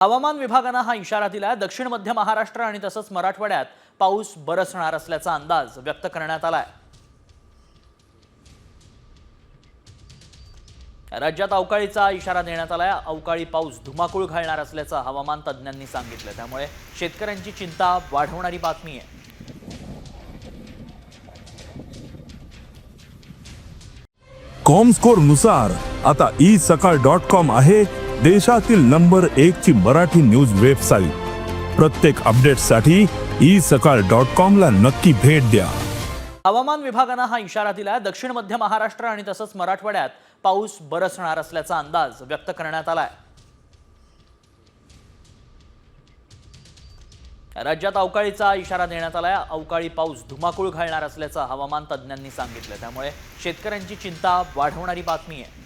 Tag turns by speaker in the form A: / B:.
A: हवामान विभागानं हा इशारा दिलाय। दक्षिण मध्य महाराष्ट्र आणि तसंच मराठवाड्यात पाऊस बरसणार असल्याचा अंदाज व्यक्त करण्यात आलाय। राज्यात अवकाळीचा इशारा देण्यात आलाय। अवकाळी पाऊस धुमाकूळ घालणार असल्याचं हवामान तज्ज्ञांनी सांगितलं। त्यामुळे शेतकऱ्यांची चिंता वाढवणारी बातमी आहे।
B: कॉमस्कोर नुसार आता isakal.com आहे देशातील नंबर 1 ची मराठी न्यूज वेबसाईट। प्रत्येक अपडेटसाठी isakal.com ला नक्की भेट द्या।
A: हवामान विभागानं हा इशारा दिलाय। दक्षिण मध्य महाराष्ट्र आणि तसंच मराठवाड्यात पाऊस बरसणार असल्याचा अंदाज व्यक्त करण्यात आलाय। राज्यात अवकाळीचा इशारा देण्यात आलाय। अवकाळी पाऊस धुमाकूळ घालणार असल्याचं हवामान तज्ज्ञांनी सांगितलं। त्यामुळे शेतकऱ्यांची चिंता वाढवणारी बातमी आहे।